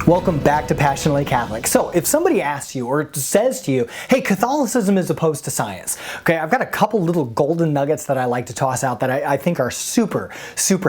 Welcome back to Passionately Catholic. So if somebody asks you or says to you, hey, Catholicism is opposed to science, okay, I've got a couple little golden nuggets that I like to toss out that I think are super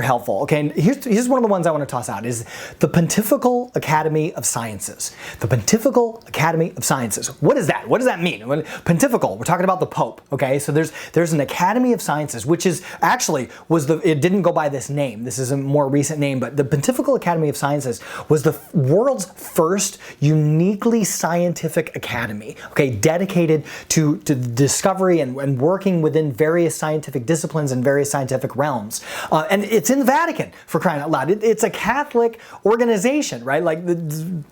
helpful. Okay, and here's one of the ones I want to toss out is the Pontifical Academy of Sciences. The Pontifical Academy of Sciences. What is that? What does that mean? Pontifical, we're talking about the Pope, okay? So there's an Academy of Sciences, which is actually it didn't go by this name. This is a more recent name, but the Pontifical Academy of Sciences was the world's first uniquely scientific academy, okay, dedicated to the discovery and working within various scientific disciplines and various scientific realms. And it's in the Vatican, for crying out loud. It's a Catholic organization, right? Like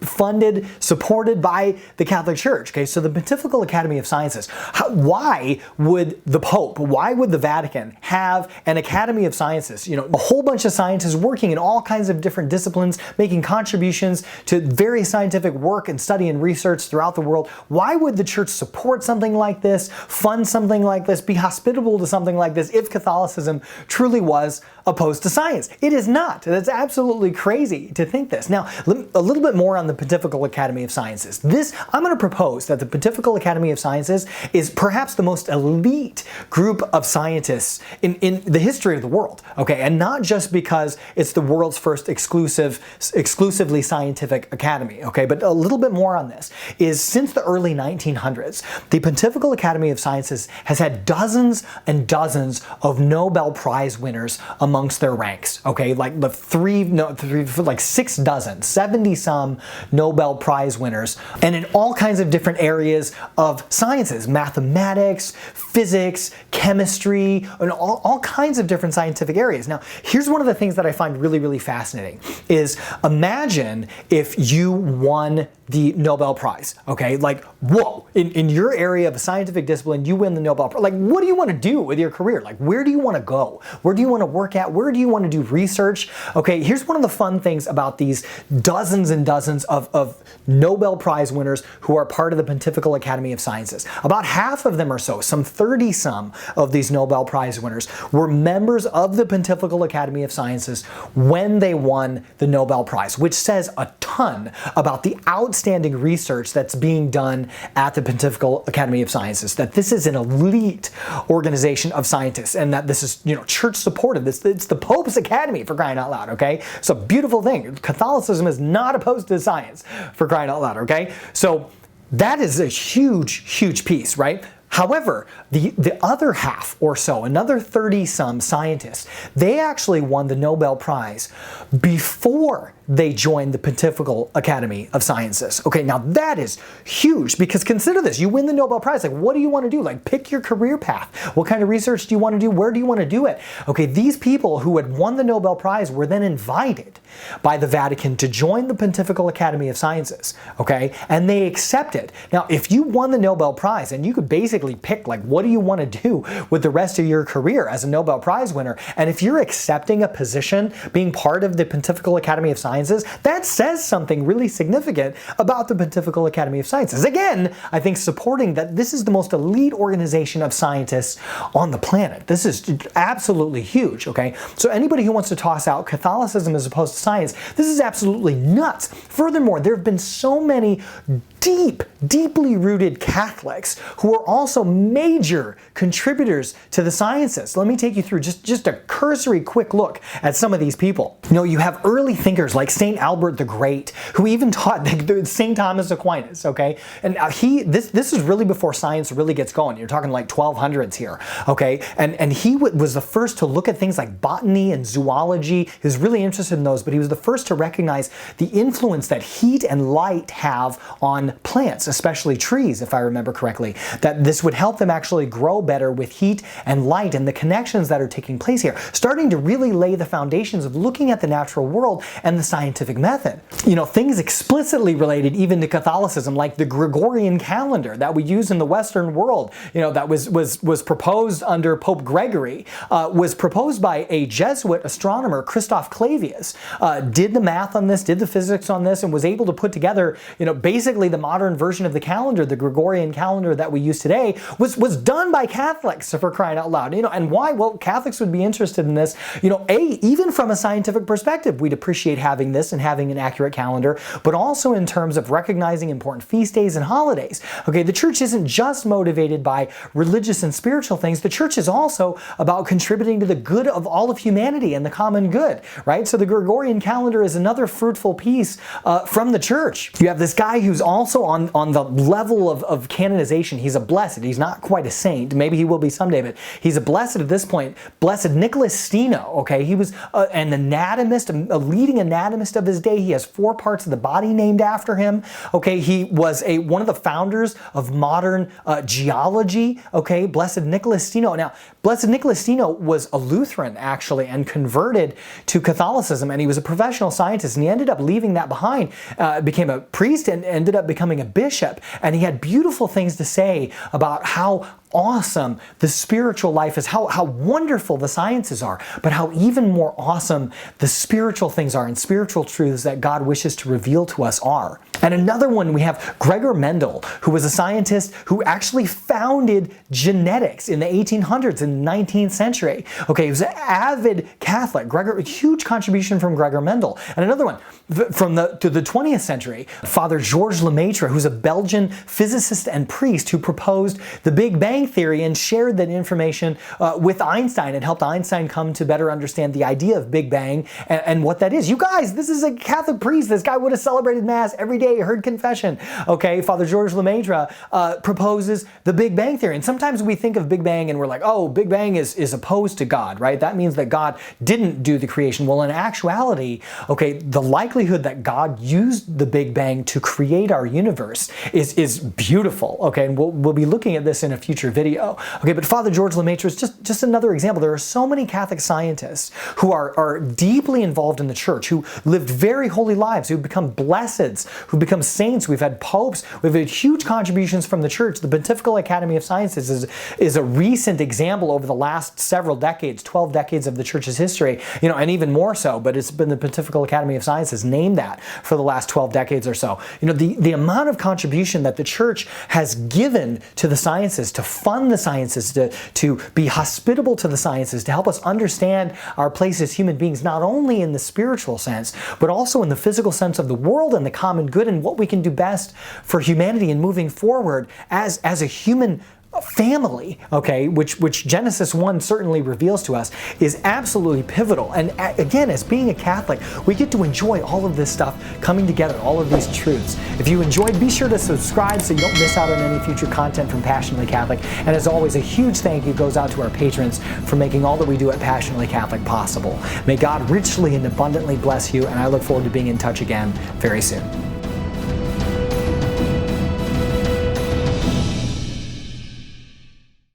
funded, supported by the Catholic Church, okay? So the Pontifical Academy of Sciences. Why would the Pope, why would the Vatican have an Academy of Sciences? You know, a whole bunch of scientists working in all kinds of different disciplines, making contributions to various scientific work and study and research throughout the world. Why would the church support something like this, fund something like this, be hospitable to something like this if Catholicism truly was opposed to science? It is not. That's absolutely crazy to think this. Now, a little bit more on the Pontifical Academy of Sciences. I'm going to propose that the Pontifical Academy of Sciences is perhaps the most elite group of scientists in the history of the world, okay? And not just because it's the world's first exclusively scientific academy, okay? But a little bit more on this is since the early 1900s, the Pontifical Academy of Sciences has had dozens and dozens of Nobel Prize winners amongst their ranks, okay? Like like 6 dozen, 70 some Nobel Prize winners, and in all kinds of different areas of sciences, mathematics, physics, chemistry, and all kinds of different scientific areas. Now, here's one of the things that I find really fascinating is imagine if you won the Nobel Prize, okay? Like, whoa, in your area of a scientific discipline, you win the Nobel Prize. Like, what do you want to do with your career? Like, where do you want to go? Where do you want to work at? Where do you want to do research? Okay, here's one of the fun things about these dozens and dozens of Nobel Prize winners who are part of the Pontifical Academy of Sciences. About half of them or so, some 30 some of these Nobel Prize winners were members of the Pontifical Academy of Sciences when they won the Nobel Prize, which says a ton about the outstanding research that's being done at the Pontifical Academy of Sciences, that this is an elite organization of scientists and that this is, church supported. It's the Pope's Academy, for crying out loud, okay? It's a beautiful thing. Catholicism is not opposed to science, for crying out loud, okay? So that is a huge piece, right? However, the other half or so, another 30 some scientists, they actually won the Nobel Prize before they joined the Pontifical Academy of Sciences. Okay, now that is huge because consider this, you win the Nobel Prize, like what do you want to do? Like pick your career path. What kind of research do you want to do? Where do you want to do it? Okay, these people who had won the Nobel Prize were then invited by the Vatican to join the Pontifical Academy of Sciences, okay? And they accepted. Now, if you won the Nobel Prize and you could basically pick like what do you want to do with the rest of your career as a Nobel Prize winner, and if you're accepting a position being part of the Pontifical Academy of Sciences, that says something really significant about the Pontifical Academy of Sciences. Again, I think supporting that this is the most elite organization of scientists on the planet. This is absolutely huge, okay? So anybody who wants to toss out Catholicism as opposed to science, this is absolutely nuts. Furthermore, there have been so many deeply rooted Catholics who are also major contributors to the sciences. Let me take you through just a cursory quick look at some of these people. You have early thinkers like St. Albert the Great, who even taught St. Thomas Aquinas, okay? And this is really before science really gets going. You're talking like 1200s here, okay? And he was the first to look at things like botany and zoology. He was really interested in those, but he was the first to recognize the influence that heat and light have on plants, especially trees, if I remember correctly, that this would help them actually grow better with heat and light and the connections that are taking place here, starting to really lay the foundations of looking at the natural world and the scientific method. Things explicitly related even to Catholicism, like the Gregorian calendar that we use in the Western world, that was proposed under Pope Gregory, was proposed by a Jesuit astronomer, Christoph Clavius, did the math on this, did the physics on this, and was able to put together, basically the modern version of the calendar, the Gregorian calendar that we use today, was done by Catholics, for crying out loud. And why? Well, Catholics would be interested in this. Even from a scientific perspective, we'd appreciate having this and having an accurate calendar, but also in terms of recognizing important feast days and holidays. Okay, the church isn't just motivated by religious and spiritual things. The church is also about contributing to the good of all of humanity and the common good, right? So the Gregorian calendar is another fruitful piece from the church. You have this guy who's also on the level of canonization. He's a blessed. He's not quite a saint. Maybe he will be someday, but he's a blessed at this point. Blessed Nicholas Steno, okay? He was an anatomist, a leading anatomist of his day. He has 4 parts of the body named after him, okay? He was one of the founders of modern geology, okay? Blessed Nicholas Steno. Now, Blessed Nicholas Steno was a Lutheran, actually, and converted to Catholicism, and he was a professional scientist, and he ended up leaving that behind, became a priest, and ended up becoming a bishop, and he had beautiful things to say about how awesome the spiritual life is, how wonderful the sciences are, but how even more awesome the spiritual things are and spiritual truths that God wishes to reveal to us are. And another one, we have Gregor Mendel, who was a scientist who actually founded genetics in the 1800s, in the 19th century. Okay, he was an avid Catholic. A huge contribution from Gregor Mendel. And another one, to the 20th century, Father Georges Lemaitre, who's a Belgian physicist and priest who proposed the Big Bang theory and shared that information with Einstein and helped Einstein come to better understand the idea of Big Bang and what that is. You guys, this is a Catholic priest. This guy would have celebrated Mass every day, heard confession. Okay, Father Georges Lemaitre proposes the Big Bang theory. And sometimes we think of Big Bang and we're like, oh, Big Bang is opposed to God, right? That means that God didn't do the creation. Well, in actuality, okay, the likelihood that God used the Big Bang to create our universe is beautiful, okay? And we'll be looking at this in a future video. Okay, but Father George Lemaitre is just another example. There are so many Catholic scientists who are deeply involved in the church, who lived very holy lives, who become blesseds, who become saints. We've had popes. We've had huge contributions from the church. The Pontifical Academy of Sciences is a recent example over the last several decades, 12 decades of the church's history, and even more so, but it's been the Pontifical Academy of Sciences named that for the last 12 decades or so. The amount of contribution that the church has given to the sciences, to fund the sciences, to be hospitable to the sciences, to help us understand our place as human beings, not only in the spiritual sense, but also in the physical sense of the world and the common good and what we can do best for humanity and moving forward as a human family, okay, which Genesis 1 certainly reveals to us, is absolutely pivotal. And again, as being a Catholic, we get to enjoy all of this stuff coming together, all of these truths. If you enjoyed, be sure to subscribe so you don't miss out on any future content from Passionately Catholic. And as always, a huge thank you goes out to our patrons for making all that we do at Passionately Catholic possible. May God richly and abundantly bless you, and I look forward to being in touch again very soon.